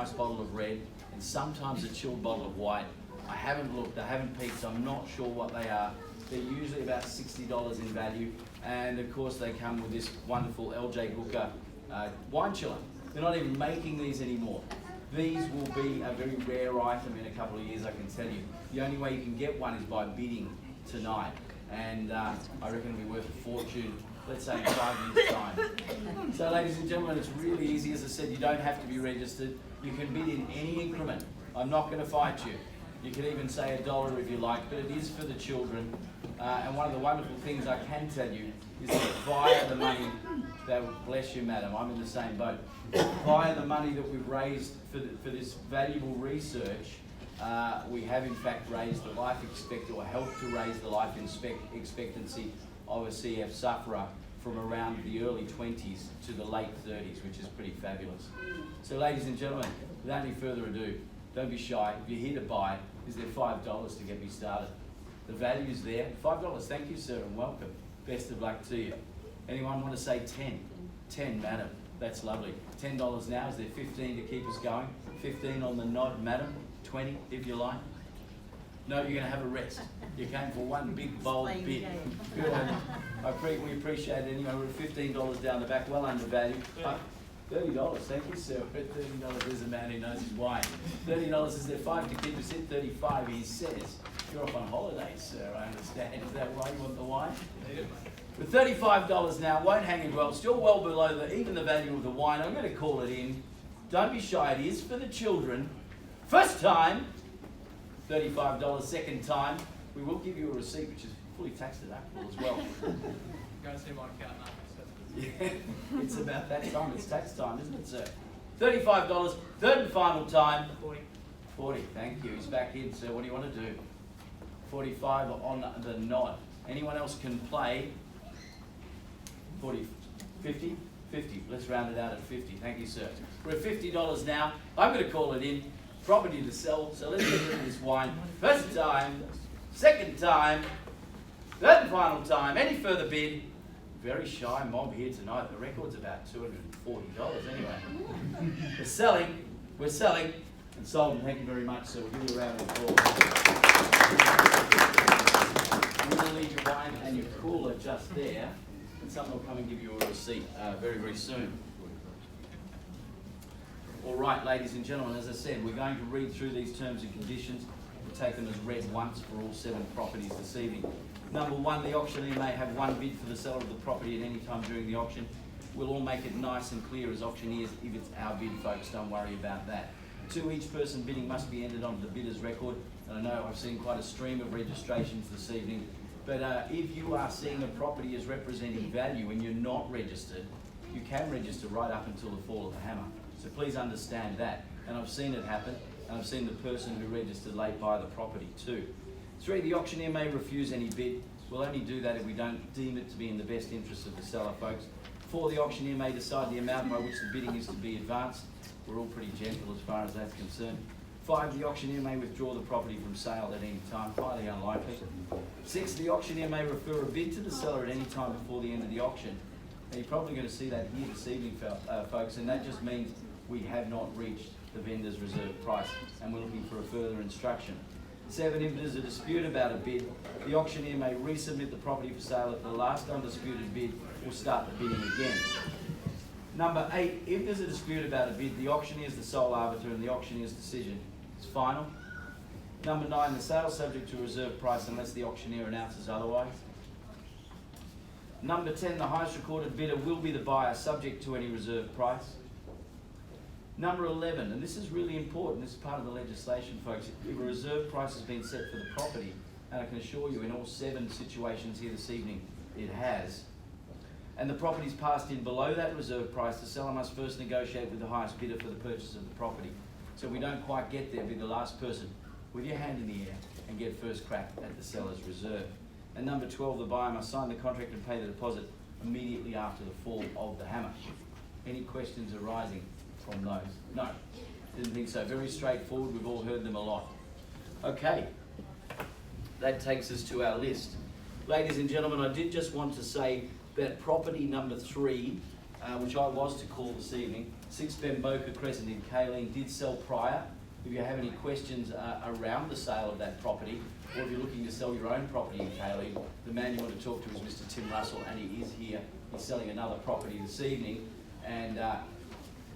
nice bottle of red, and sometimes a chilled bottle of white. I haven't looked, I haven't peeked, so I'm not sure what they are. They're usually about $60 in value, and of course they come with this wonderful LJ Hooker wine chiller. They're not even making these anymore. These will be a very rare item in a couple of years, I can tell you. The only way you can get one is by bidding tonight, and I reckon it'll be worth a fortune, let's say in 5 years' time. So ladies and gentlemen, it's really easy. As I said, you don't have to be registered. You can bid in any increment. I'm not going to fight you. You can even say $1 if you like, but it is for the children. And one of the wonderful things I can tell you is that via the money that, bless you madam, I'm in the same boat, via the money that we've raised for this valuable research, we have in fact raised the life expectancy, or helped to raise the life expectancy of a CF sufferer from around the early 20s to the late 30s, which is pretty fabulous. So ladies and gentlemen, without any further ado, don't be shy. If you're here to buy, is there $5 to get me started? The value's there. $5. Thank you, sir, and welcome. Best of luck to you. Anyone want to say 10? 10, madam. That's lovely. $10 now. Is there 15 to keep us going? 15 on the nod, madam. 20, if you like. No, you're going to have a rest. You came for one big, bold bid. Good. We appreciate it. Anyway, we're at $15 down the back, well undervalued. $30, thank you, sir. We're at $30, there's a man who knows his wine. $30, is there 5 to keep us at 35, he says. You're off on holiday, sir, I understand. Is that why you want the wine? With $35 now, won't hang in well, still well below even the value of the wine. I'm going to call it in. Don't be shy, it is for the children. First time, $35. Second time, we will give you a receipt, which is fully tax deductible as well. Go see my accountant after. Yeah, it's about that time. It's tax time, isn't it, sir? $35, third and final time. 40, thank you. He's back in, sir. What do you want to do? 45 on the nod. Anyone else can play? 40, 50? 50. Let's round it out at 50. Thank you, sir. We're at $50 now. I'm going to call it in. Property to sell, so let's get rid of this wine. First time, second time, third and final time. Any further bid? Very shy mob here tonight. The record's about $240 anyway. We're selling, and sold. Thank you very much, sir. We'll give you a round of applause. You're going to leave your wine and your cooler just there, and someone will come and give you a receipt very, very soon. All right, ladies and gentlemen, as I said, we're going to read through these terms and conditions. We'll take them as read once for all 7 properties this evening. Number 1, the auctioneer may have one bid for the seller of the property at any time during the auction. We'll all make it nice and clear as auctioneers if it's our bid, folks. Don't worry about that. 2, each person bidding must be entered onto the bidder's record. And I know I've seen quite a stream of registrations this evening. But if you are seeing a property as representing value and you're not registered, you can register right up until the fall of the hammer. So please understand that. And I've seen it happen. And I've seen the person who registered late buy the property too. 3, the auctioneer may refuse any bid. We'll only do that if we don't deem it to be in the best interest of the seller, folks. 4, the auctioneer may decide the amount by which the bidding is to be advanced. We're all pretty gentle as far as that's concerned. 5, the auctioneer may withdraw the property from sale at any time, highly unlikely. 6, the auctioneer may refer a bid to the seller at any time before the end of the auction. Now, you're probably going to see that here this evening, folks, and that just means we have not reached the vendor's reserve price, and we're looking for a further instruction. 7, if there's a dispute about a bid, the auctioneer may resubmit the property for sale at the last undisputed bid or start the bidding again. Number 8, if there's a dispute about a bid, the auctioneer is the sole arbiter and the auctioneer's decision is final. Number 9, the sale is subject to reserve price unless the auctioneer announces otherwise. Number 10, the highest recorded bidder will be the buyer subject to any reserve price. Number 11, and this is really important, this is part of the legislation, folks. If a reserve price has been set for the property, and I can assure you in all 7 situations here this evening, it has, and the property's passed in below that reserve price, the seller must first negotiate with the highest bidder for the purchase of the property. So if we don't quite get there, be the last person with your hand in the air and get first crack at the seller's reserve. And number 12, the buyer must sign the contract and pay the deposit immediately after the fall of the hammer. Any questions arising from those? No, didn't think so. Very straightforward. We've all heard them a lot. Okay, that takes us to our list. Ladies and gentlemen, I did just want to say that property number 3 which I was to call this evening. 6 Bemboka Crescent in Kaleen did sell prior. If you have any questions around the sale of that property, or if you're looking to sell your own property in Kaleen, the man you want to talk to is Mr. Tim Russell, and he is here. He's selling another property this evening, and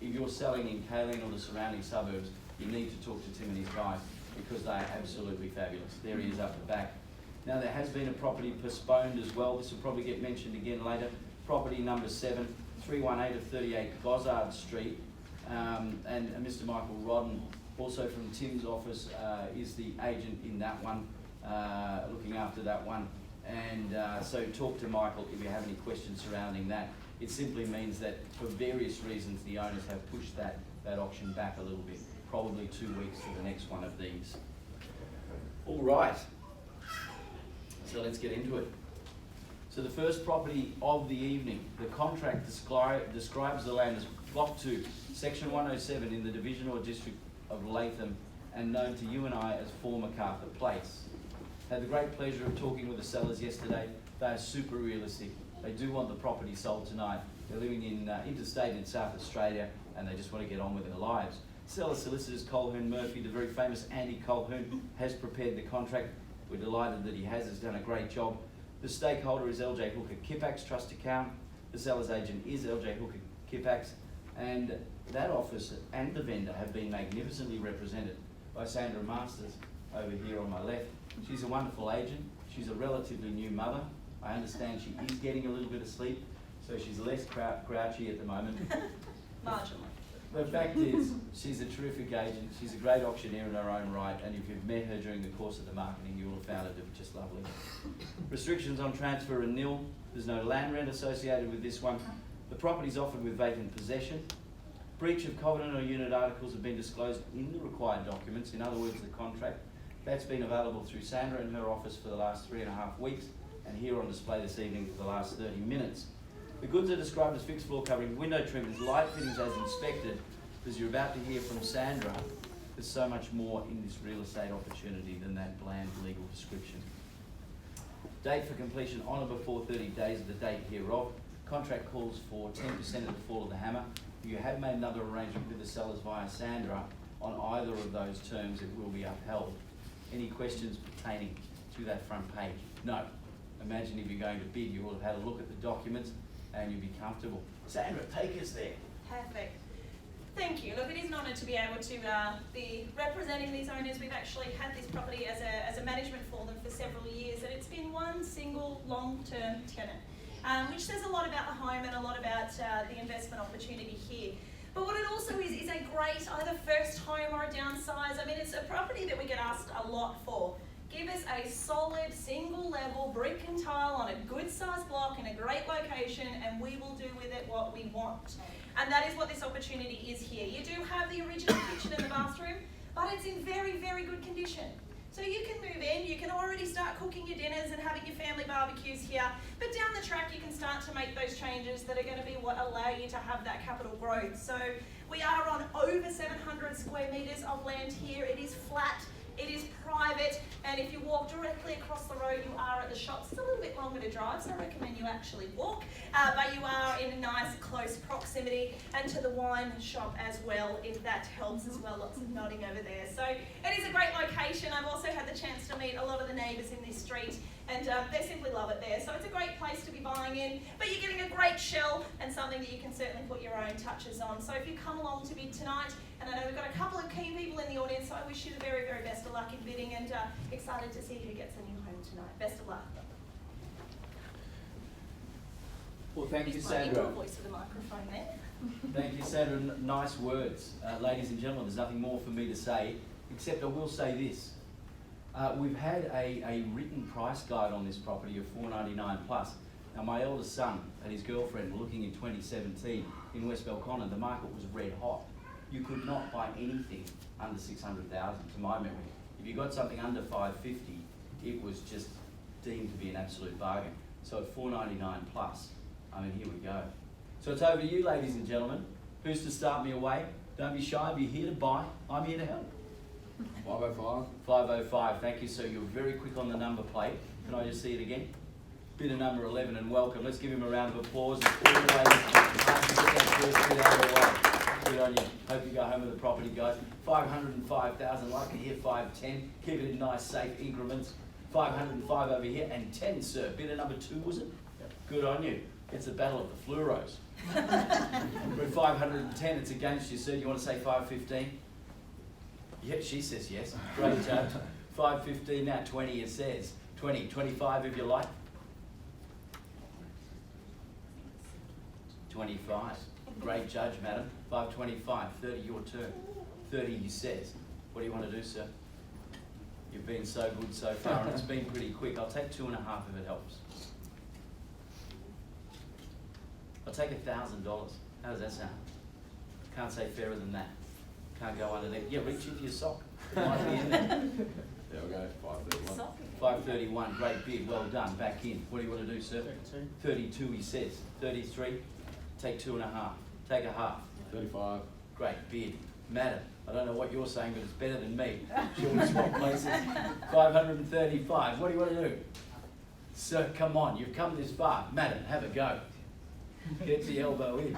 if you're selling in Kaleen or the surrounding suburbs, you need to talk to Tim and his guys because they are absolutely fabulous. There he is up the back. Now there has been a property postponed as well. This will probably get mentioned again later. Property number 7, 318 of 38 Gozzard Street, and Mr. Michael Rodden, also from Tim's office, is the agent in that one, looking after that one. And so talk to Michael if you have any questions surrounding that. It simply means that for various reasons the owners have pushed that auction back a little bit, probably 2 weeks to the next one of these. All right, so let's get into it. So the first property of the evening, the contract describes the land as Block 2, Section 107 in the Division or District of Latham, and known to you and I as 4 MacArthur Place. Had the great pleasure of talking with the sellers yesterday. They are super realistic. They do want the property sold tonight. They're living in interstate in South Australia, and they just want to get on with their lives. Seller solicitors Colquhoun Murphy, the very famous Andy Colquhoun, has prepared the contract. We're delighted that he has done a great job. The stakeholder is LJ Hooker Kipax Trust Account. The seller's agent is LJ Hooker Kipax, and that office and the vendor have been magnificently represented by Sandra Masters over here on my left. She's a wonderful agent. She's a relatively new mother. I understand she is getting a little bit of sleep, so she's less grouchy at the moment. Marginally. The fact is, she's a terrific agent. She's a great auctioneer in her own right, and if you've met her during the course of the marketing, you will have found her to be just lovely. Restrictions on transfer are nil. There's no land rent associated with this one. The property is offered with vacant possession. Breach of covenant or unit articles have been disclosed in the required documents, in other words, the contract. That's been available through Sandra in her office for the last 3.5 weeks, and here on display this evening for the last 30 minutes. The goods are described as fixed floor covering, window trimmings, light fittings as inspected, because you're about to hear from Sandra. There's so much more in this real estate opportunity than that bland legal description. Date for completion on or before 30 days of the date hereof. Contract calls for 10% of the fall of the hammer. If you have made another arrangement with the sellers via Sandra on either of those terms, it will be upheld. Any questions pertaining to that front page? No. Imagine if you're going to bid, you will have had a look at the documents and you'll be comfortable. Sandra, take us there. Perfect. Thank you. Look, it is an honour to be able to be representing these owners. We've actually had this property as a management for them for several years, and it's been one single long-term tenant, which says a lot about the home and a lot about the investment opportunity here. But what it also is a great either first home or a downsize. I mean, it's a property that we get asked a lot for. Give us a solid, single level, brick and tile on a good sized block in a great location, and we will do with it what we want. And that is what this opportunity is here. You do have the original kitchen and the bathroom, but it's in very, very good condition. So you can move in, you can already start cooking your dinners and having your family barbecues here, but down the track you can start to make those changes that are going to be what allow you to have that capital growth. So we are on over 700 square metres of land here. It is flat, it is private, and if you walk directly across the road, you are at the shops. It's a little bit longer to drive, so I recommend you actually walk, but you are in a nice close proximity, and to the wine shop as well, if that helps as well. Lots of nodding over there. So it is a great location. I've also had the chance to meet a lot of the neighbours in this street, and they simply love it there. So it's a great place to be buying in, but you're getting a great shell and something that you can certainly put your own touches on. So if you come along to bid tonight, and I know we've got a couple of key people in the audience, so I wish you the very, very best of luck in bidding, and excited to see who gets a new home tonight. Best of luck. Well, thank you, Your Sandra. voice for the microphone there. Thank you, Sandra. Nice words. Ladies and gentlemen, there's nothing more for me to say, except I will say this. We've had a written price guide on this property of $499 plus. Now, my eldest son and his girlfriend were looking in 2017 in West Belconnen. The market was red hot. You could not buy anything under 600,000, to my memory. If you got something under 550, it was just deemed to be an absolute bargain. So at $499 plus, I mean, here we go. So it's over to you, ladies and gentlemen. Who's to start me away? Don't be shy. If you're here to buy, I'm here to help. 505. 505, thank you. So you're very quick on the number plate. Can I just see it again? Bidder number 11, and welcome. Let's give him a round of applause. As always, hard to get that first bid out of the way. Good on you. Hope you go home with the property, guys. 505,000. Like to hear 510. Keep it in nice, safe increments. 505 over here, and 10, sir. Bidder number 2, was it? Yep. Good on you. It's the battle of the fluoros. We're at 510. It's against you, sir. You want to say 515? Yeah, she says yes. Great job. 515 now. 20, it says. 20, 25 if you like. 25. Great judge, madam. 525. 30, your turn. 30, he says. What do you want to do, sir? You've been so good so far, and it's been pretty quick. I'll take 2.5 if it helps. I'll take $1,000. How does that sound? Can't say fairer than that. Can't go under there. Yeah, reach into your sock. It might be in there. Yeah, we'll go 531. 531. Great bid. Well done. Back in. What do you want to do, sir? 32, he says. 33. Take 2.5. Take a half. 35. Great bid. Madam, I don't know what you're saying, but it's better than me. Shall we swap places? 535. What do you want to do? Sir, come on. You've come this far. Madam, have a go. Get the elbow in.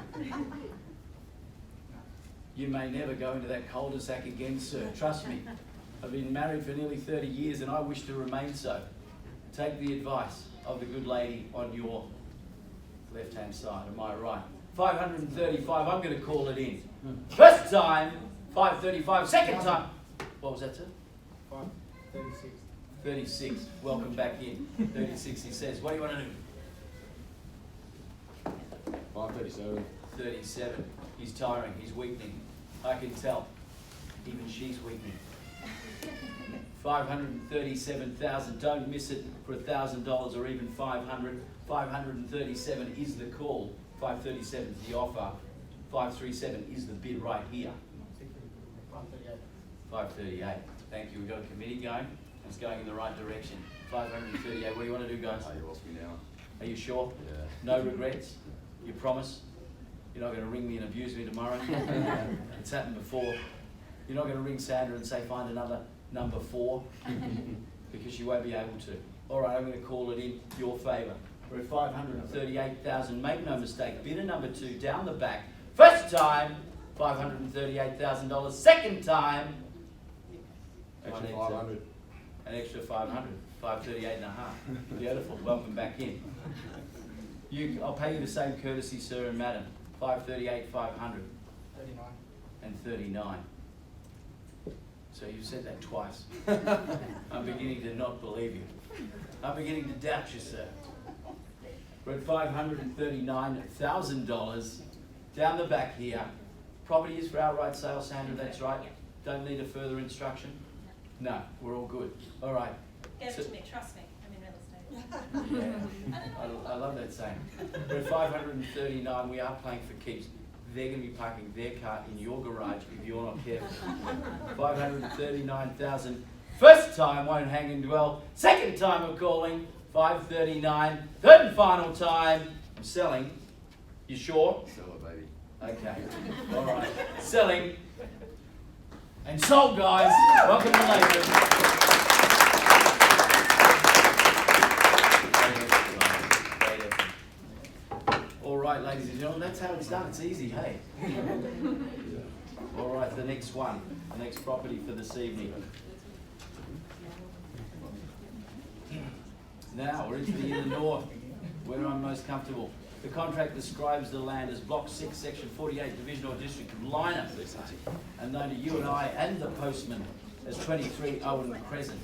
You may never go into that cul-de-sac again, sir. Trust me. I've been married for nearly 30 years and I wish to remain so. Take the advice of the good lady on your left-hand side, am I right? 535, I'm going to call it in. First time, 535. Second time, what was that, sir? 36. 36, welcome back in. 36, he says. What do you want to do? 537. 37. He's tiring, he's weakening. I can tell. Even she's weakening. 537,000. Don't miss it for $1,000 or even 500. 537 is the call. 537 is the offer. 537 is the bid right here. 538. Thank you. We've got a committee going. It's going in the right direction. 538. What do you want to do, guys? Oh, you lost me now. Are you sure? Yeah. No regrets? You promise? You're not going to ring me and abuse me tomorrow? It's happened before. You're not going to ring Sandra and say, find another number 4? Because you won't be able to. All right, I'm going to call it in your favour. We're at 538,000. Make no mistake. Bidder number 2 down the back. First time, $538,000. Second time, Extra 500. an extra 500. 538.5. Beautiful. Welcome back in. I'll pay you the same courtesy, sir and madam. 538, 500. 39. And 39. So you've said that twice. I'm beginning to not believe you. I'm beginning to doubt you, sir. We're at $539,000 down the back here. Property is for outright sale, Sandra, that's right? Don't need a further instruction? No, we're all good. All right. Give it to me, trust me. I'm in real estate. Yeah, I love that saying. We're at 539. We are playing for keeps. They're going to be parking their car in your garage if you're not careful. 539,000. First time, won't hang and dwell. Second time of calling, 539. Third and final time, I'm selling. You sure? Sell it, baby. Okay. All right. Selling. And sold, guys. Welcome to Lakewood. All right, ladies and gentlemen, that's how it's done. It's easy, hey? All right, the next one, the next property for this evening. Now, we're into the inner north, where I'm most comfortable. The contract describes the land as Block 6, Section 48, Division or District of Lynham, and known to you and I and the postman as 23 Owen Crescent.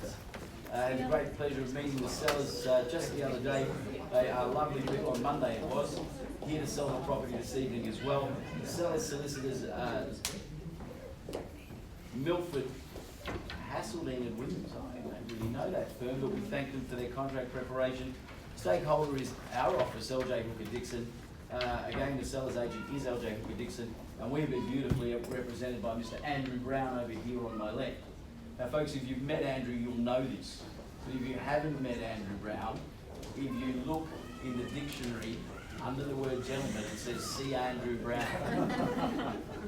I had the great pleasure of meeting the sellers just the other day. They are lovely people. On Monday it was. Here to sell the property this evening as well. The seller's solicitors Milford, Hassilding and Williams. I don't really know that firm, but we thank them for their contract preparation. Stakeholder is our office, LJ Hooker Dixon. Again, the seller's agent is LJ Hooker Dixon, and we've been beautifully represented by Mr. Andrew Brown over here on my left. Now, folks, if you've met Andrew, you'll know this. But if you haven't met Andrew Brown, if you look in the dictionary under the word gentleman, it says see Andrew Brown.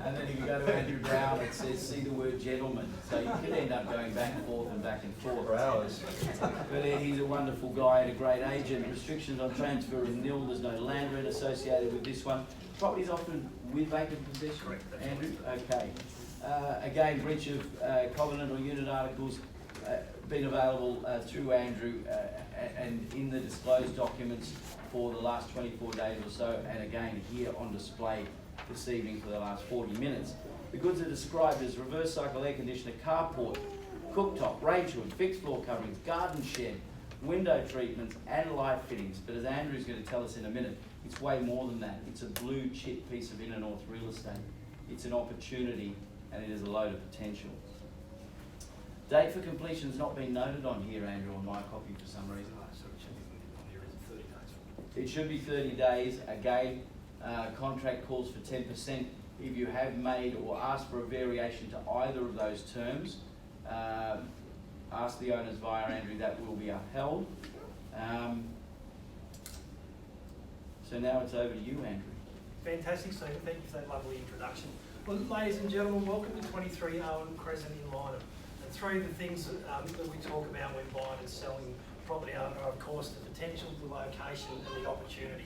And then if you go to Andrew Brown, it says, see the word gentleman. So you could end up going back and forth and back and forth. For hours. But he's a wonderful guy and a great agent. Restrictions on transfer are nil. There's no land rent associated with this one. Property's often with vacant possession. Correct, that's Andrew? Okay. Again, breach of covenant or unit articles been available through Andrew and in the disclosed documents for the last 24 days or so, and again here on display this evening for the last 40 minutes. The goods are described as reverse cycle air conditioner, carport, cooktop, range hood, fixed floor coverings, garden shed, window treatments and light fittings. But as Andrew's going to tell us in a minute, it's way more than that. It's a blue chip piece of inner north real estate. It's an opportunity and it is a load of potential. Date for completion has not been noted on here, Andrew, on my copy for some reason. So it should be on here is 30 days. It should be 30 days. Again, contract calls for 10%. If you have made or asked for a variation to either of those terms, ask the owners via Andrew, that will be upheld. So now it's over to you, Andrew. Fantastic, Stephen. Thank you for that lovely introduction. Well, ladies and gentlemen, welcome to 23 Owen Crescent in Lyneham. And three of the things that we talk about when buying and selling property are, of course, the potential, the location, and the opportunity.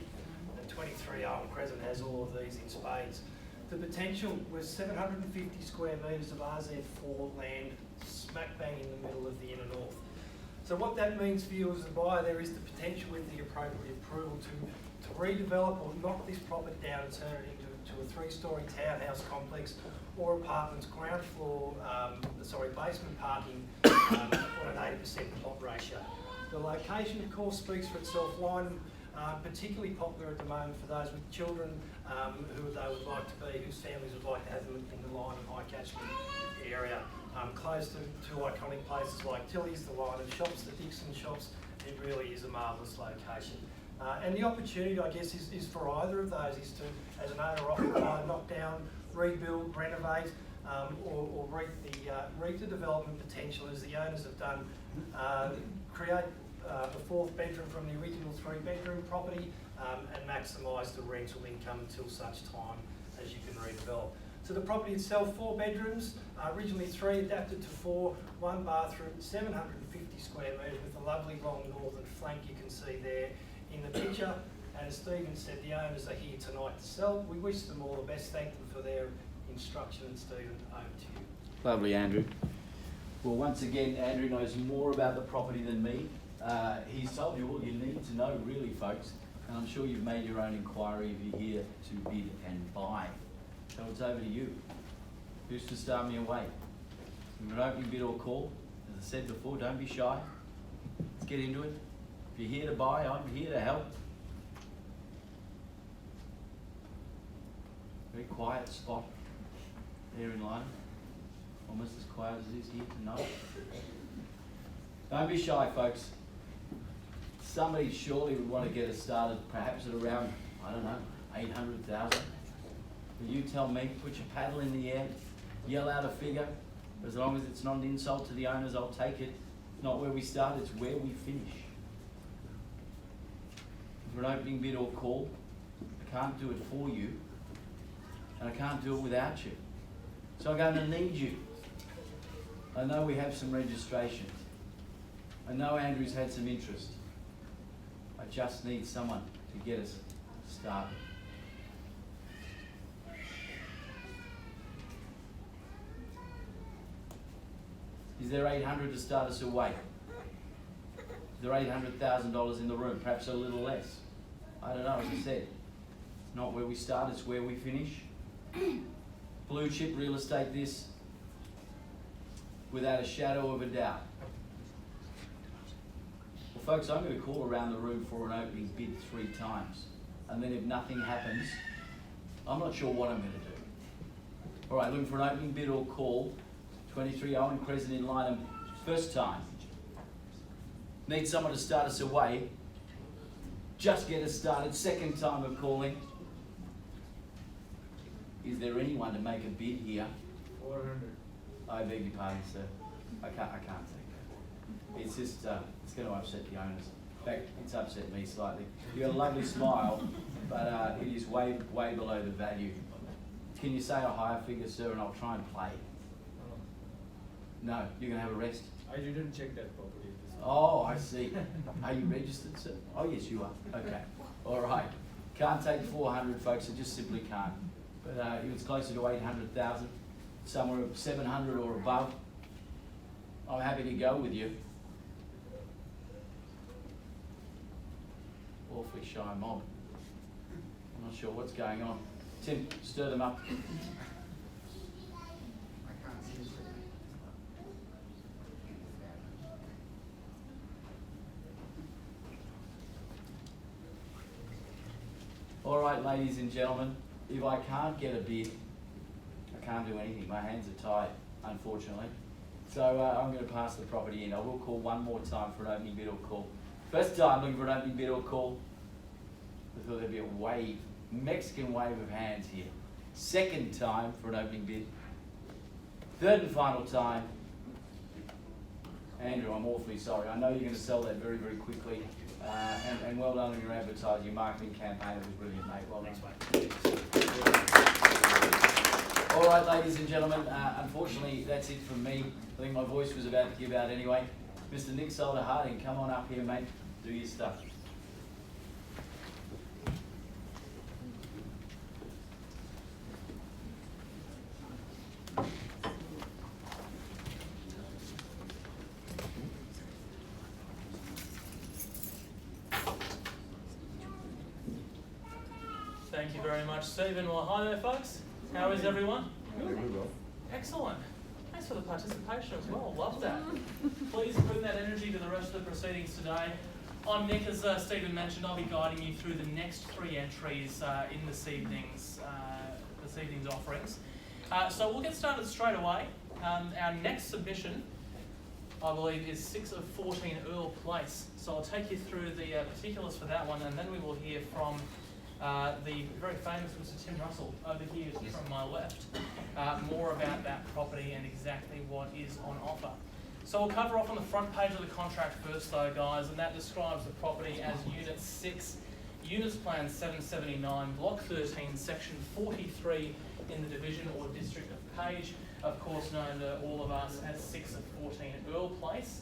And 23 Owen Crescent has all of these in spades. The potential was 750 square metres of RZ4 land smack bang in the middle of the inner north. So what that means for you as a buyer, there is the potential with the appropriate approval to redevelop or knock this property down and turn it into a three-storey townhouse complex or apartments, ground floor, basement parking on an 80% plot ratio. The location, of course, speaks for itself. Lyneham, particularly popular at the moment for those with children who they would like to be, whose families would like to have them in the Lyneham high catchment area. Close to iconic places like Tilly's, the Lyneham shops, the Dixon shops. It really is a marvellous location. And the opportunity, I guess, is for either of those, is to, as an owner-occupier, knock down, rebuild, renovate, or reap the development potential as the owners have done, create a fourth bedroom from the original three-bedroom property, and maximise the rental income until such time as you can redevelop. So the property itself, 4 bedrooms, originally 3, adapted to 4, 1 bathroom, 750 square metres with a lovely long northern flank you can see there in the picture. And as Stephen said, the owners are here tonight to sell. We wish them all the best. Thank them for their instruction. And Stephen, over to you. Lovely, Andrew. Well, once again, Andrew knows more about the property than me. He's told you all you need to know, really, folks. And I'm sure you've made your own inquiry if you're here to bid and buy. So it's over to you. Who's to start me away? An opening bid or call. As I said before, don't be shy. Let's get into it. If you're here to buy, I'm here to help. Very quiet spot there in Lyneham. Almost as quiet as it is here tonight. Don't be shy, folks. Somebody surely would want to get us started, perhaps at around, I don't know, 800,000. But you tell me, put your paddle in the air, yell out a figure. As long as it's not an insult to the owners, I'll take it. It's not where we start, it's where we finish. For an opening bid or call, I can't do it for you, and I can't do it without you. So I'm going to need you. I know we have some registrations. I know Andrew's had some interest. I just need someone to get us started. Is there 800 to start us away? Is there $800,000 in the room? Perhaps a little less. I don't know, as I said. It's not where we start, it's where we finish. Blue chip real estate, this, without a shadow of a doubt. Well, folks, I'm going to call around the room for an opening bid 3 times. And then if nothing happens, I'm not sure what I'm going to do. All right, looking for an opening bid or call. 23 Owen Crescent in Lyneham, first time. Need someone to start us away. Just get us started, second time of calling. Is there anyone to make a bid here? 400. I beg your pardon, sir. I can't take that. It's just, it's going to upset the owners. In fact, it's upset me slightly. You've got a lovely smile, but it is way below the value. Can you say a higher figure, sir, and I'll try and play? No, you're going to have a rest? I didn't check that property. Oh, I see. Are you registered, sir? Oh, yes, you are. Okay. All right. Can't take 400, folks. I just simply can't. But if it's closer to 800,000, somewhere 700 or above, I'm happy to go with you. Awfully shy mob. I'm not sure what's going on. Tim, stir them up. I can't see it. All right, ladies and gentlemen, if I can't get a bid, I can't do anything. My hands are tied, unfortunately. So I'm going to pass the property in. I will call one more time for an opening bid or call. First time looking for an opening bid or call. I thought there'd be a wave, Mexican wave of hands here. Second time for an opening bid. Third and final time. Andrew, I'm awfully sorry. I know you're going to sell that very, very quickly. And well done on your advertising, your marketing campaign. It was brilliant, mate. Well done. All right, ladies and gentlemen, unfortunately, that's it from me. I think my voice was about to give out anyway. Mr. Nick Solder Harding, come on up here, mate. Do your stuff. Thank you very much, Stephen. Well, hi there, folks. How is everyone? Good. Excellent. Thanks for the participation as well. Love that. Please bring that energy to the rest of the proceedings today. I'm Nick. As Stephen mentioned, I'll be guiding you through the next 3 entries in this evening's offerings. So we'll get started straight away. Our next submission, I believe, is 6 of 14 Earl Place. So I'll take you through the particulars for that one, and then we will hear from the very famous Mr. Tim Russell over here from my left, more about that property and exactly what is on offer. So we'll cover off on the front page of the contract first though, guys, and that describes the property as Unit 6, Units Plan 779, Block 13, Section 43 in the Division or District of Page, of course known to all of us as 6 of 14 Earl Place.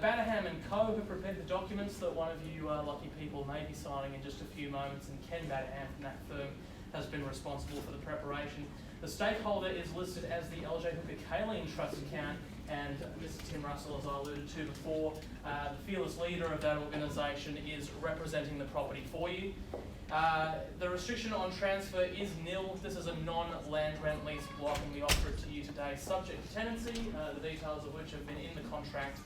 Bannerham & Co. have prepared the documents that one of you lucky people may be signing in just a few moments, and Ken Bannerham from that firm has been responsible for the preparation. The stakeholder is listed as the LJ Hooker Kaling Trust account, and Mr. Tim Russell, as I alluded to before, the fearless leader of that organisation, is representing the property for you. The restriction on transfer is nil. This is a non-land rent lease block, and we offer it to you today subject to tenancy, the details of which have been in the contract.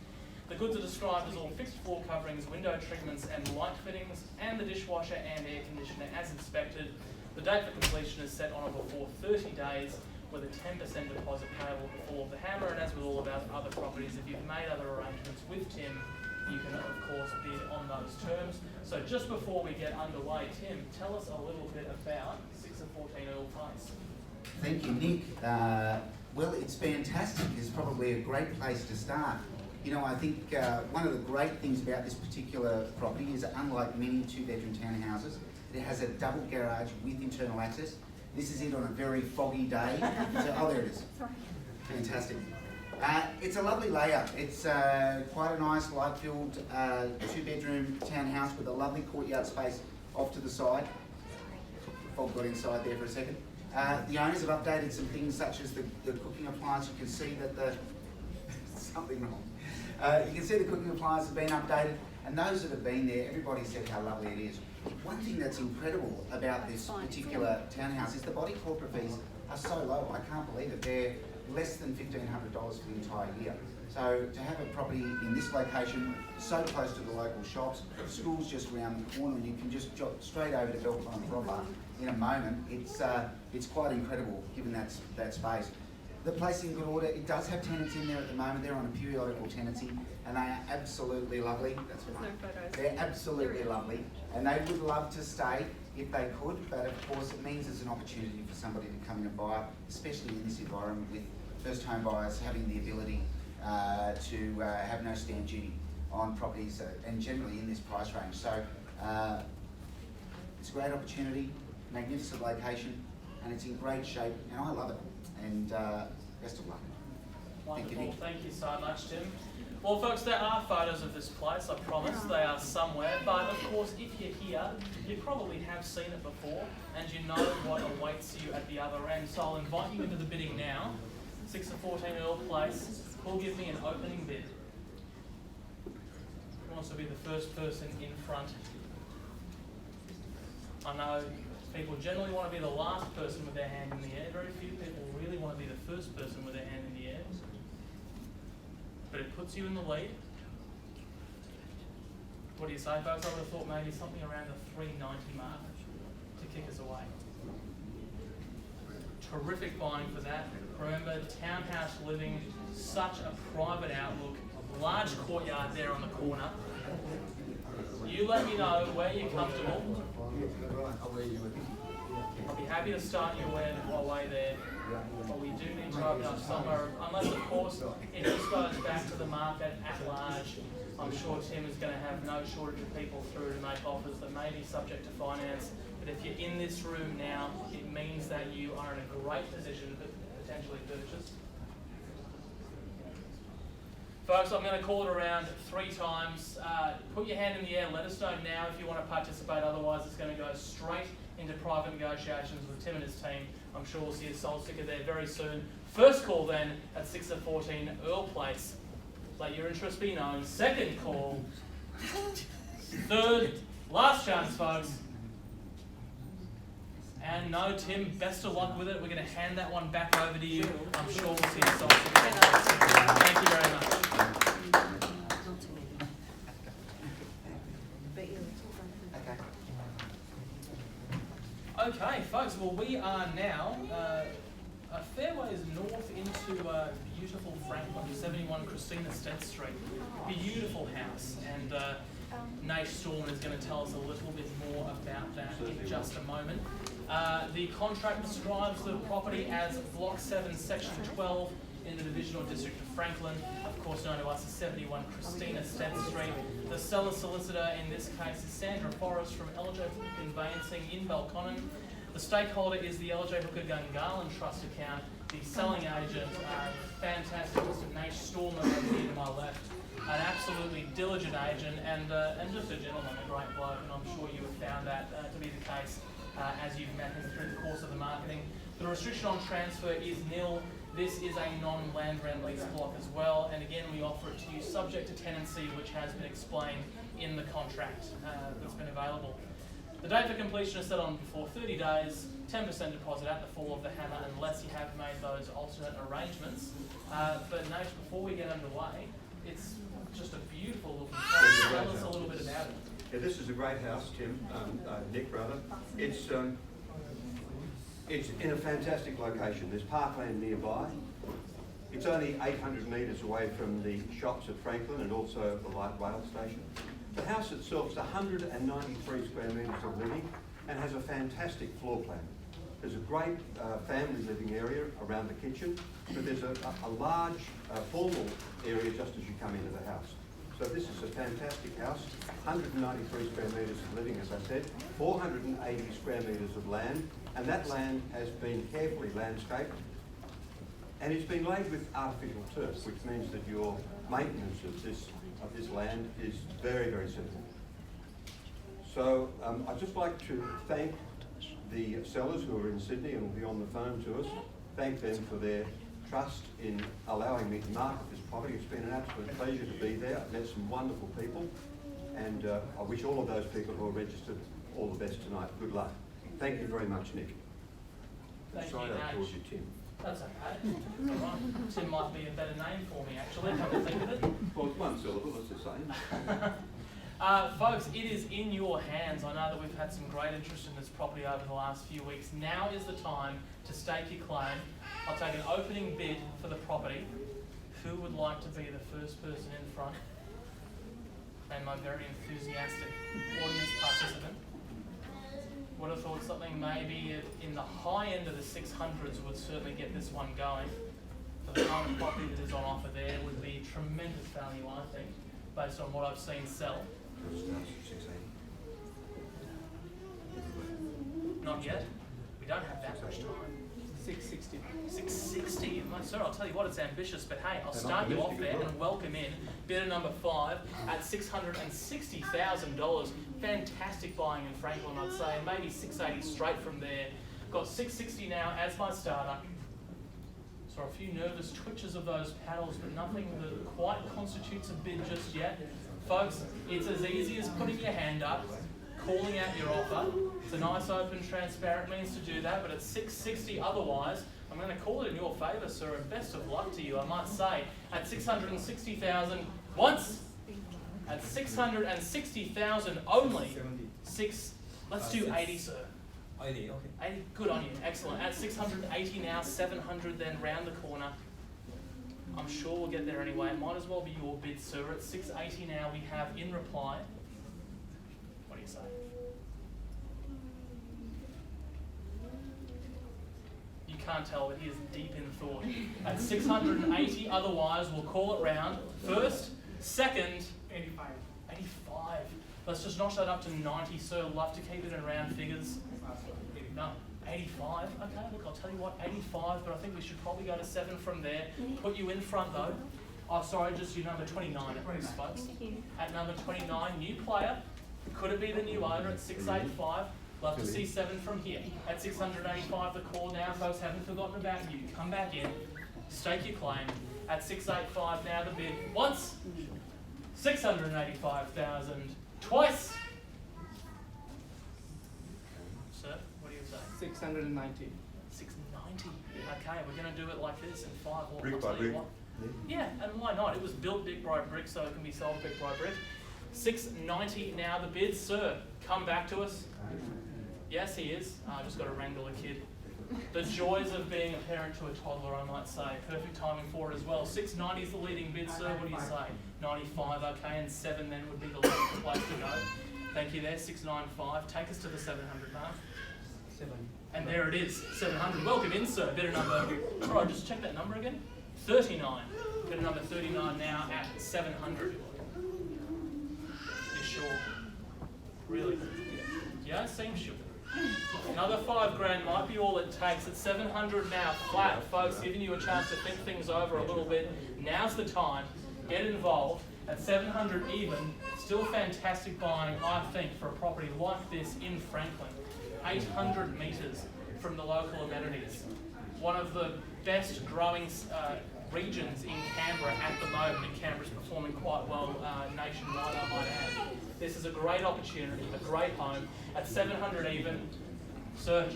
The goods are described as all fixed floor coverings, window treatments and light fittings, and the dishwasher and air conditioner as inspected. The date for completion is set on or before 30 days with a 10% deposit payable before the hammer, and as with all of our other properties, if you've made other arrangements with Tim, you can of course bid on those terms. So just before we get underway, Tim, tell us a little bit about 6 of 14 Earl Place. Thank you, Nick. Well, it's fantastic. It's probably a great place to start. You know, I think one of the great things about this particular property is that unlike many 2-bedroom townhouses, it has a double garage with internal access. This is it on a very foggy day. So, oh, there it is. Fantastic. It's a lovely layout. It's quite a nice light-filled 2-bedroom townhouse with a lovely courtyard space off to the side. Fog got inside there for a second. The owners have updated some things such as the cooking appliance. You can see that something wrong. You can see the cooking appliances have been updated, and those that have been there, everybody said how lovely it is. One thing that's incredible about this particular townhouse is the body corporate fees are so low. I can't believe it. They're less than $1,500 for the entire year. So to have a property in this location, so close to the local shops, school's just around the corner, and you can just jot straight over to Beltline proper in a moment. It's quite incredible given that space. The place in good order. It does have tenants in there at the moment. They're on a periodical tenancy, and they are absolutely lovely. That's right. They're absolutely lovely, and they would love to stay if they could. But of course, it means there's an opportunity for somebody to come in and buy, especially in this environment with first home buyers having the ability to have no stamp duty on properties, and generally in this price range. So it's a great opportunity, magnificent location, and it's in great shape, and I love it. And best of luck. Thank you, Wonderful. Nick. Thank you so much, Tim. Well, folks, there are photos of this place, I promise. They are somewhere. But, of course, if you're here, you probably have seen it before, and you know what awaits you at the other end. So I'll invite you into the bidding now. 6 to 14 Earl Place. Who'll give me an opening bid? Who wants to be the first person in front? I know people generally want to be the last person with their hand in the air. Very few people really want to be the first person with their hand in the air. But it puts you in the lead. What do you say, folks? I would have thought maybe something around the 390 mark to kick us away. Terrific buying for that. Remember, townhouse living, such a private outlook, large courtyard there on the corner. You let me know where you're comfortable. I'll be happy to start you away there, but we do need to open up somewhere, unless of course it just goes back to the market at large. I'm sure Tim is going to have no shortage of people through to make offers that may be subject to finance, but if you're in this room now, it means that you are in a great position to potentially purchase. Folks, I'm going to call it around 3 times. Put your hand in the air, let us know now if you want to participate, otherwise it's going to go straight into private negotiations with Tim and his team. I'm sure we'll see a soul sticker there very soon. First call then at 6 to 14 Earl Place. Let your interest be known. Second call. Third, last chance, folks. And no, Tim, best of luck with it. We're going to hand that one back over to you. I'm sure we'll see a soul sticker. Thank you very much. Okay, folks, well, we are now a fair ways north into beautiful Franklin, 71 Christina Stead Street. Beautiful house, and Nate Storm is going to tell us a little bit more about that in just a moment. The contract describes the property as Block 7, Section 12 in the Divisional District of Franklin, of course known to us as 71 Christina Stead Street. The seller solicitor in this case is Sandra Forrest from LJ Conveyancing in Belconnen. The stakeholder is the LJ Hooker Gun Garland Trust account. The selling agent, fantastic Mr. Nate Storm over here to my left. An absolutely diligent agent and just a gentleman, a great bloke, and I'm sure you have found that to be the case as you've met him through the course of the marketing. The restriction on transfer is nil. This is a non-land rent lease block as well, and again we offer it to you subject to tenancy, which has been explained in the contract that's been available. The date for completion is set on before 30 days, 10% deposit at the fall of the hammer unless you have made those alternate arrangements. But Nate, before we get underway, it's just a beautiful looking place. Tell us a little bit about it. Yeah, this is a great house, Tim, Nick rather. It's in a fantastic location. There's parkland nearby. It's only 800 metres away from the shops at Franklin and also the light rail station. The house itself is 193 square metres of living and has a fantastic floor plan. There's a great family living area around the kitchen, but there's a large formal area just as you come into the house. So this is a fantastic house, 193 square metres of living, as I said, 480 square metres of land, and that land has been carefully landscaped, and it's been laid with artificial turf, which means that your maintenance of this land is very, very simple. So I'd just like to thank the sellers who are in Sydney and will be on the phone to us, thank them for their trust in allowing me to market this property. It's been an absolute pleasure to be there. I've met some wonderful people, and I wish all of those people who are registered all the best tonight. Good luck. Thank you very much, Nick. Thank Sorry you, I called Nate. you Tim. That's okay. All right. Tim might be a better name for me, actually, come to think of it. Well, it's one syllable, it's the same. Folks, it is in your hands. I know that we've had some great interest in this property over the last few weeks. Now is the time to stake your claim. I'll take an opening bid for the property. Who would like to be the first person in front? And my very enthusiastic audience participant. Would have thought something maybe in the high end of the 600s would certainly get this one going. For the kind of property that is on offer there would be tremendous value, I think, based on what I've seen sell. Not yet? We don't have that much time. 660. 660. Sir, I'll tell you what, it's ambitious, but hey, I'll start you off there and welcome in bidder number 5 at $660,000. Fantastic buying in Franklin, I'd say, and maybe 680 straight from there. Got 660 now as my starter. So a few nervous twitches of those paddles, but nothing that quite constitutes a bid just yet. Folks, it's as easy as putting your hand up, calling out your offer. It's a nice, open, transparent means to do that, but at 660 otherwise, I'm going to call it in your favour, sir, and best of luck to you, I might say. At 660,000 once, at 660,000 only. Let's do 80, sir. 80, okay. 80, good on you, excellent. At 680 now, 700 then round the corner. I'm sure we'll get there anyway. It might as well be your bid, sir. At 680 now, we have in reply. What do you say? You can't tell, but he is deep in thought. At 680, otherwise, we'll call it round. First, second, 85. 85. Let's just notch that up to 90, sir. Love to keep it in round figures. No, 85. Okay, look, I'll tell you what, 85, but I think we should probably go to 7 from there. Put you in front, though. Oh, sorry, just your number 29, folks. At number 29, new player. Could it be the new owner at 685? Love to see 7 from here. At 685, the call now, folks. Haven't forgotten about you. Come back in. Stake your claim. At 685 now, the bid. Once. 685,000. Twice. Sir, what do you say? 690. 690. Okay, we're going to do it like this in 5 or Brick I'll by tell you brick. what. Yeah, and why not? It was built brick by brick, so it can be sold brick by brick. 690 now the bid. Sir, come back to us. Yes, he is. I just got to wrangle a kid. The joys of being a parent to a toddler, I might say. Perfect timing for it as well. 690 is the leading bid, sir. What do you say? 95, okay, and 7 then would be the last place to go. Thank you there, 695. Take us to the 700 mark. 7. And there it is, 700. Welcome in, sir. Bidder number, sorry, just check that number again. 39. Bidder number 39 now at 700. You sure? Really? Yeah, seems sure. Another $5,000 might be all it takes. At 700 now, flat, folks, giving you a chance to think things over a little bit. Now's the time. Get involved. At 700 even, still fantastic buying, I think, for a property like this in Franklin. 800 metres from the local amenities. One of the best growing regions in Canberra at the moment, and Canberra's performing quite well nationwide, I might add. This is a great opportunity, a great home. At 700 even, sir,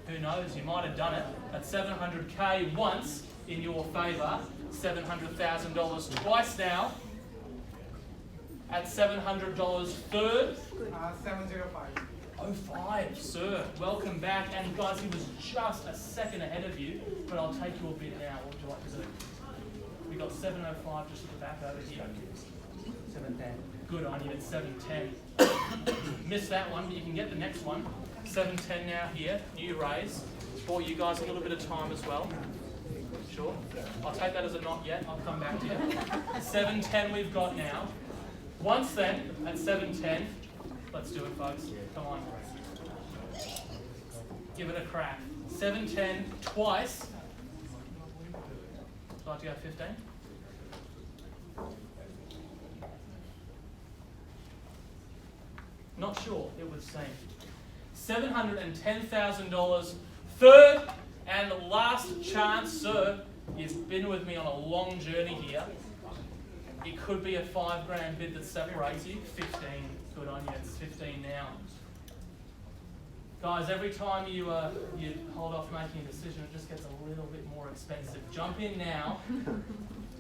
who knows, you might have done it. At 700k once in your favour, $700,000 twice now. At $700 third. 705. 05, sir. Welcome back. And guys, he was just a second ahead of you, but I'll take your bid now. What would you like to do? We got 705 just at the back over here. 710. Good on you at 710. Missed that one, but you can get the next one. 710 now here. New raise. Bought you guys a little bit of time as well. Sure. I'll take that as a not yet. I'll come back to you. 710 we've got now. Once then, at 710. Let's do it, folks. Come on. Give it a crack. 710 twice. Would you like to go 15? Not sure, it would seem. $710,000. Third and last chance, sir. You've been with me on a long journey here. It could be a $5,000 bid that separates you. 15. Good on you. It's 15 now. Guys, every time you hold off making a decision, it just gets a little bit more expensive. Jump in now.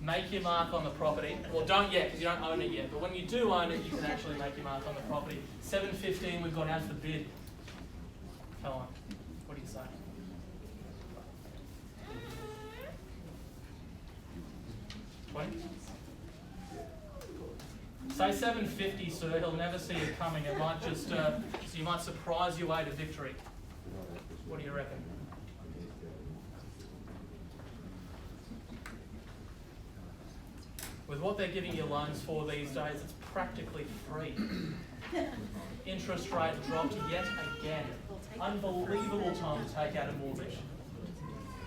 Make your mark on the property. Well, don't yet, because you don't own it yet. But when you do own it, you can actually make your mark on the property. 715 we've got as the bid. Come on. What do you say? Say 750, sir. He'll never see it coming. It might just, so you might surprise your way to victory. What do you reckon? With what they're giving you loans for these days, it's practically free. Interest rate dropped yet again. unbelievable time to take out a mortgage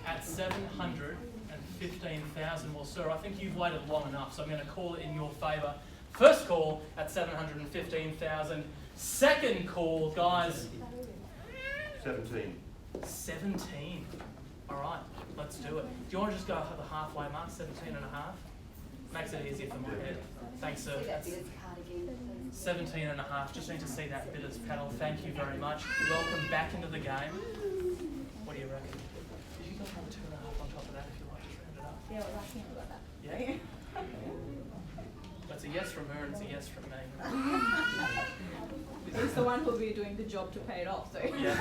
at 715,000. Well, sir, I think you've waited long enough, so I'm going to call it in your favour. First call at 715,000. Second call, guys. 17. 17. All right, let's do it. Do you want to just go at the halfway mark, 17 and a half? Makes it easier for my head. Thanks, sir. That's 17 and a half. Just need to see that bidders panel. Thank you very much. Welcome back into the game. What do you reckon? Did you go have a 2.5 on top of that if you like to round it up? Yeah, well, I can't about that. Yeah? That's a yes from her and it's a yes from me. He's the one who'll be doing the job to pay it off, so. Yeah.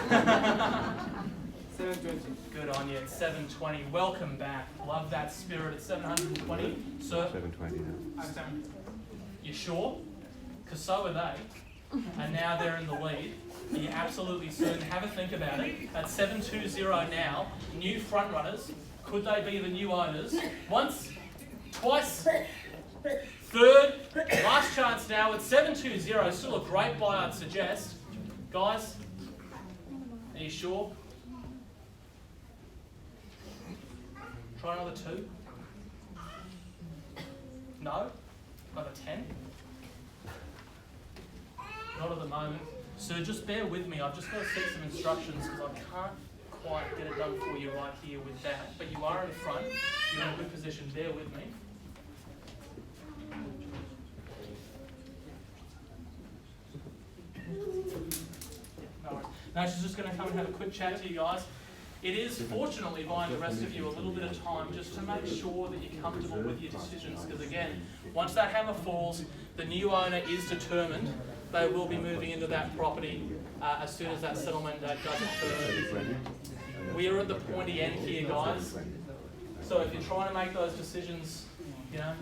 720. Good on you. It's 720. Welcome back. Love that spirit. It's 720. Sir, 720 now. I'm 7. you sure? Because so are they. And now they're in the lead. Are you absolutely certain? Have a think about it. At 720 now, new front runners. Could they be the new owners? Once, twice, third, last chance now at 720. Still a great buy, I'd suggest. Guys, are you sure? Try another 2. No? Another 10? Not at the moment. So just bear with me. I've just got to see some instructions because I can't quite get it done for you right here with that. But you are in front. You're in a good position. Bear with me. No worries. No, she's just going to come and have a quick chat to you guys. It is fortunately buying the rest of you a little bit of time just to make sure that you're comfortable with your decisions because again, once that hammer falls, the new owner is determined they will be moving into that property as soon as that settlement date does occur. We are at the pointy end here, guys. So if you're trying to make those decisions, you know,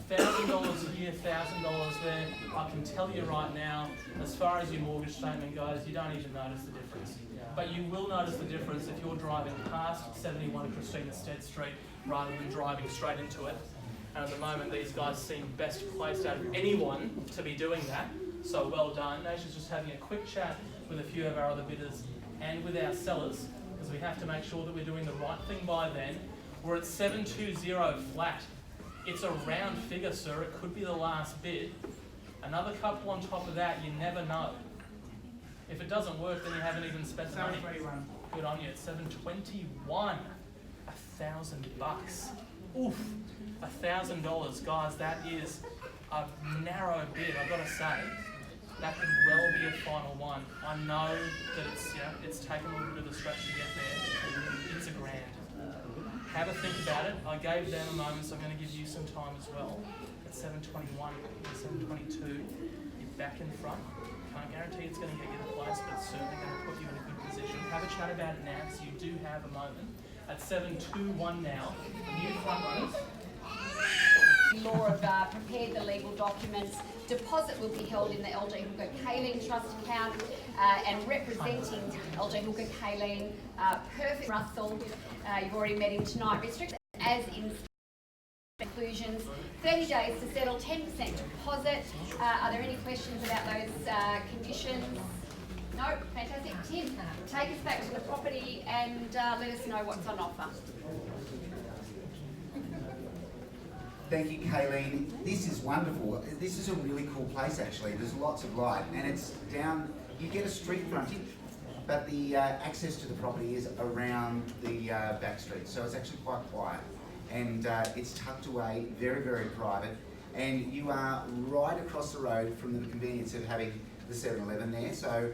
$1,000 a year, $1,000 there, I can tell you right now, as far as your mortgage statement goes, you don't even notice the difference. But you will notice the difference if you're driving past 71 Christina Stead Street rather than driving straight into it. And at the moment, these guys seem best placed out of anyone to be doing that. So well done. Nation's just having a quick chat with a few of our other bidders and with our sellers because we have to make sure that we're doing the right thing by then. We're at 720 flat. It's a round figure, sir. It could be the last bid. Another couple on top of that, you never know. If it doesn't work, then you haven't even spent the money. 721. Good on you. It's 721. $1,000. Oof. $1,000, guys. That is a narrow bid. I've got to say, that could well be a final one. I know that it's taken a little bit of a stretch to get there. It's $1,000. Have a think about it. I gave them a moment, so I'm going to give you some time as well. At 721, 722, you're back in front. Can't guarantee it's going to get you the place, but it's certainly going to put you in a good position. Have a chat about it now, so you do have a moment. At 721 now, new front runners. Law have prepared the legal documents. Deposit will be held in the LJ Hooker Kaleen Trust account and representing LJ Hooker Kaleen, Perfect Russell, you've already met him tonight, restricted as in conclusions, 30 days to settle, 10% deposit. Are there any questions about those conditions? No? Fantastic. Tim, take us back to the property and let us know what's on offer. Thank you, Kayleen. This is wonderful. This is a really cool place, actually. There's lots of light, and it's down. You get a street frontage, but the access to the property is around the back street, so it's actually quite quiet. And it's tucked away, very, very private. And you are right across the road from the convenience of having the 7-Eleven there. So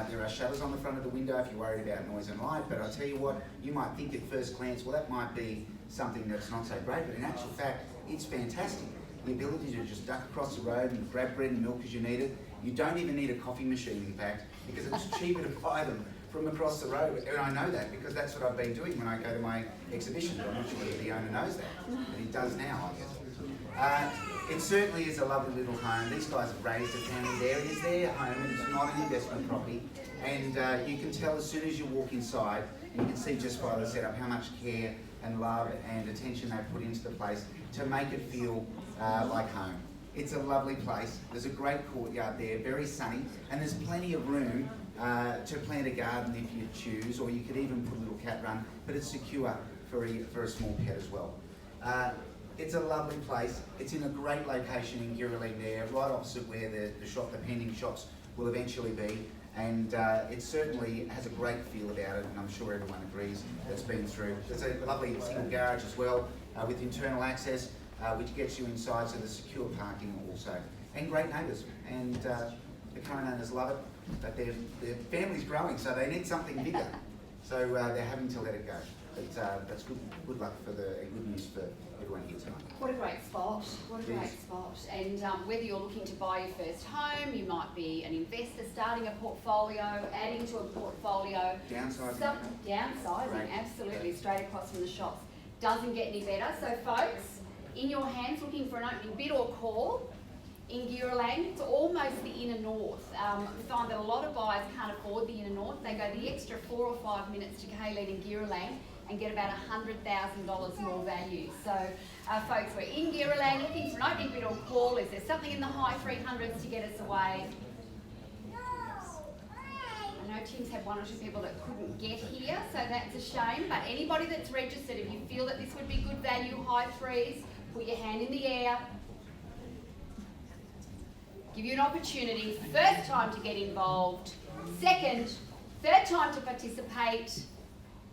there are shutters on the front of the window if you're worried about noise and light. But I'll tell you what, you might think at first glance, well, that might be something that's not so great, but in actual fact, it's fantastic. The ability to just duck across the road and grab bread and milk as you need it. You don't even need a coffee machine, in fact, because it's cheaper to buy them from across the road. And I know that because that's what I've been doing when I go to my exhibitions. I'm not sure whether the owner knows that, but he does now, I guess. It certainly is a lovely little home. These guys have raised a family there. It is their home, and it's not an investment property. And you can tell as soon as you walk inside, you can see just by the setup how much care and love and attention they've put into the place to make it feel like home. It's a lovely place. There's a great courtyard there, very sunny, and there's plenty of room to plant a garden if you choose, or you could even put a little cat run, but it's secure for a small pet as well. It's a lovely place. It's in a great location in Girraling there, right opposite where the pending shops will eventually be. And it certainly has a great feel about it, and I'm sure everyone agrees that's been through. There's a lovely single garage as well, with internal access, which gets you inside, so there's secure parking also. And great neighbours, and the current owners love it, but their family's growing, so they need something bigger. So they're having to let it go. But that's good luck and good news for everyone here tonight. What a great spot, what a great spot. And whether you're looking to buy your first home, you might be an investor starting a portfolio, adding to a portfolio. Downsizing. Downsizing, Right. absolutely, straight across from the shops. Doesn't get any better. So folks, in your hands, looking for an opening bid or call, in Girraling, it's almost the inner north. We find that a lot of buyers can't afford the inner north. They go the extra 4 or 5 minutes to Kayleen and Girraling and get about $100,000 more value. So folks, we're in Girraling looking for an opening bid or call. Is there something in the high 300s to get us away? I know Tim's had 1 or 2 people that couldn't get here, so that's a shame. But anybody that's registered, if you feel that this would be good value, high 3s, put your hand in the air. Give you an opportunity, first time to get involved, second, third time to participate.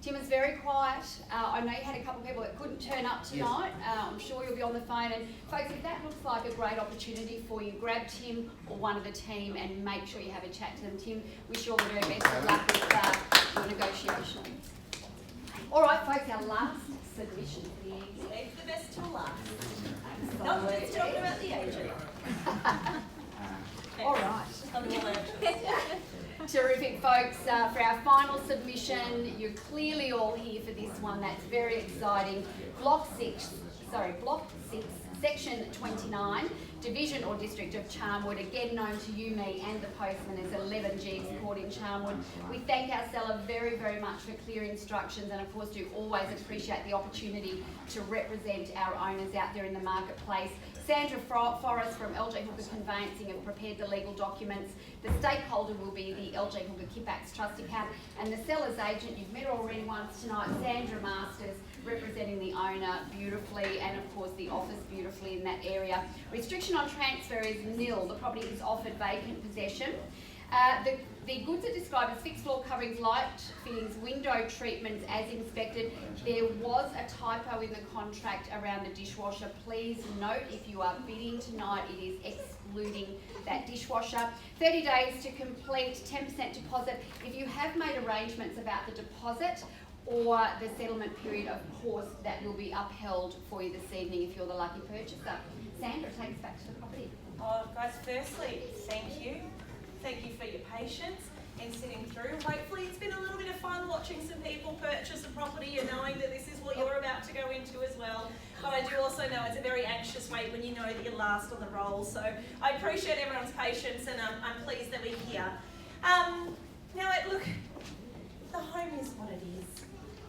Tim is very quiet. I know you had a couple of people that couldn't turn up tonight. Yes. I'm sure you'll be on the phone. And folks, if that looks like a great opportunity for you, grab Tim or one of the team and make sure you have a chat to them. Tim, wish you all the very best of luck with your negotiation. All right, folks, our last submission for the evening. Save the best till last. Not just talking about the agent. All right. Terrific, folks. For our final submission, you're clearly all here for this one. That's very exciting. Block 6, Section 29, Division or District of Charnwood, again known to you, me and the postman as 11G's Court in Charnwood. We thank our seller very, very much for clear instructions, and of course do always appreciate the opportunity to represent our owners out there in the marketplace. Sandra Forrest from LJ Hooker Conveyancing have prepared the legal documents. The stakeholder will be the LJ Hooker Kipax Trust Account, and the seller's agent, you've met her already once tonight, Sandra Masters, representing the owner beautifully, and of course the office beautifully in that area. Restriction on transfer is nil. The property is offered vacant possession. The goods are described as fixed floor coverings, light fittings, window treatments as inspected. There was a typo in the contract around the dishwasher. Please note, if you are bidding tonight, it is excluding that dishwasher. 30 days to complete, 10% deposit. If you have made arrangements about the deposit or the settlement period, of course, that will be upheld for you this evening if you're the lucky purchaser. Sandra, take us back to the property. Oh, guys, firstly, thank you. Thank you for your patience in sitting through. Hopefully it's been a little bit of fun watching some people purchase a property and knowing that this is what you're about to go into as well. But I do also know it's a very anxious wait when you know that you're last on the roll. So I appreciate everyone's patience, and I'm pleased that we're here. Now, look, the home is what it is.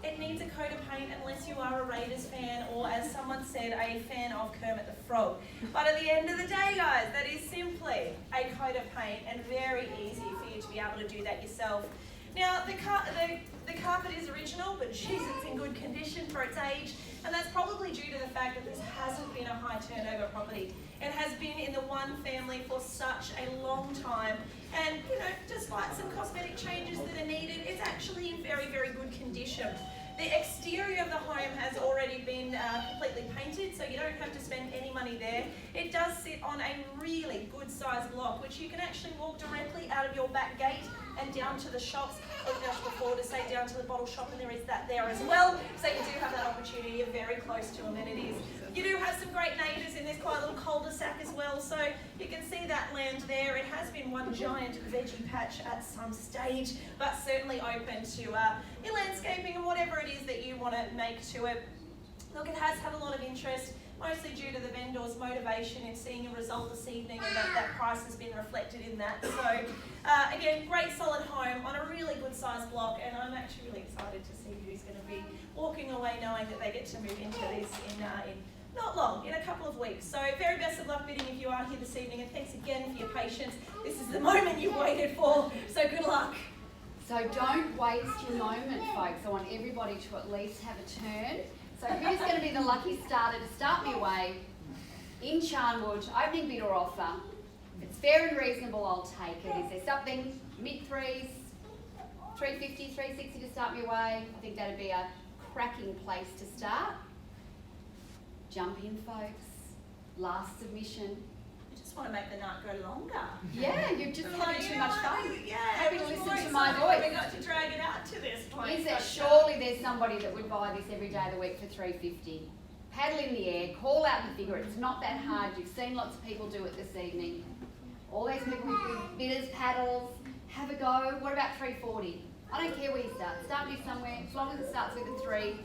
It needs a coat of paint unless you are a Raiders fan or, as someone said, a fan of Kermit the Frog. But at the end of the day, guys, that is simply a coat of paint, and very easy for you to be able to do that yourself. Now, the carpet is original, but geez, it's in good condition for its age, and that's probably due to the fact that this hasn't been a high turnover property. It has been in the one family for such a long time, and despite some cosmetic changes that are needed, it's actually in very, very good condition. The exterior of the home has already been completely painted, so you don't have to spend any money there. It does sit on a really good sized block, which you can actually walk directly out of your back gate and down to the shops. I looked just before to say down to the bottle shop, and there is that there as well. So you do have that opportunity. You're very close to amenities. You do have some great neighbours in this quiet little cul-de-sac as well, so you can see that land there. It has been one giant veggie patch at some stage, but certainly open to your landscaping and whatever it is that you want to make to it. Look, it has had a lot of interest, mostly due to the vendor's motivation in seeing a result this evening, and that price has been reflected in that. So again, great solid home on a really good sized block, and I'm actually really excited to see who's going to be walking away knowing that they get to move into this in not long, in a couple of weeks. So very best of luck bidding if you are here this evening, and thanks again for your patience. This is the moment you've waited for, so good luck. So don't waste your moment, folks. I want everybody to at least have a turn. So who's going to be the lucky starter to start me away in Charnwood? Opening bid or offer? If it's fair and reasonable, I'll take it. Is there something mid-threes, 350, 360 to start me away? I think that'd be a cracking place to start. Jump in, folks. Last submission. I just want to make the night go longer. Yeah, you're just having too much fun. Yeah, Happy to it was listen more to my exciting when voice. We got to drag it out to this point. Is there but, surely there's somebody that would buy this every day of the week for $3.50? Paddle in the air, call out the figure. It's not that hard. You've seen lots of people do it this evening. All those people with bidders, paddles, have a go. What about $3.40? I don't care where you start. Start me somewhere, as long as it starts with a 3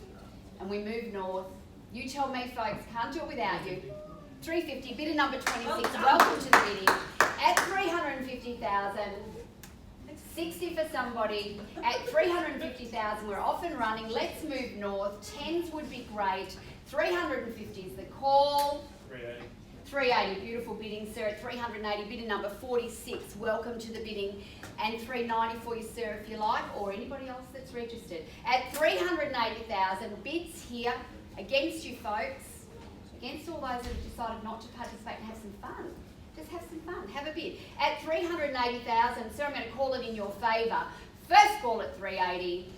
and we move north. You tell me, folks, can't do it without you. $3.50, bidder number 26. Welcome to the bidding. At $350,000. 60 for somebody. At $350,000, we're off and running. Let's move north. 10s would be great. 350 is the call. 380. 380, beautiful bidding, sir. At 380, bidder number 46. Welcome to the bidding. And 390 for you, sir, if you like, or anybody else that's registered. At 380,000, bids here against you, folks. Against all those that have decided not to participate and have some fun. Just have some fun, have a bid. At 380,000, so I'm going to call it in your favour. First call at 380,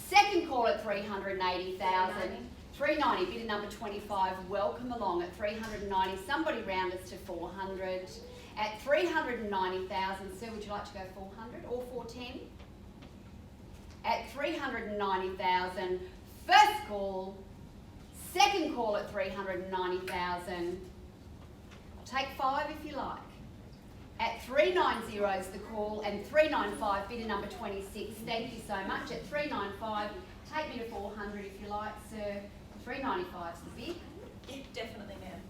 second call at 380,000, 390, bidder number 25, welcome along at 390. Somebody round us to 400. At 390,000, sir, would you like to go 400 or 410? At 390,000, first call, second call at 390,000. Take 5 if you like. At 390 is the call, and 395, bidder number 26. Thank you so much. At 395, take me to 400 if you like, sir. 395 is the bid. Yeah, definitely, ma'am.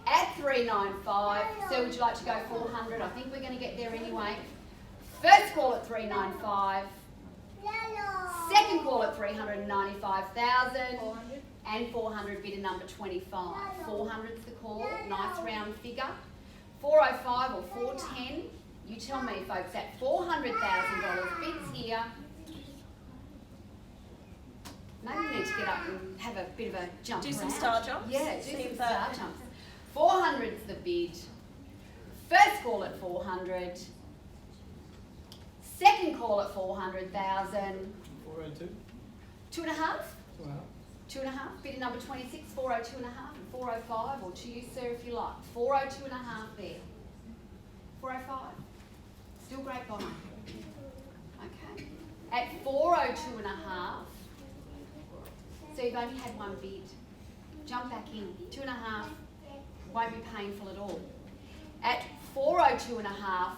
At 395, so would you like to go 400? I think we're going to get there anyway. First call at 395. Second call at 395,000. 400. And 400, bidder number 25. 400's the call, nice round figure. 405 or 410, you tell me, folks. At $400,000 bids here. Maybe we need to get up and have a bit of a jump Do around. some star jumps? Yeah, do See some if star that- jumps. 400's the bid. First call at 400. Second call at 400,000. 402. 2.5? 2.5. 2.5, bidder number 26, 402.5 and 405, or to you, sir, if you like. 402.5 there. 405. Still great bottom. Okay. At 402.5, so you've only had one bid. Jump back in. 2.5 won't be painful at all. At 402.5,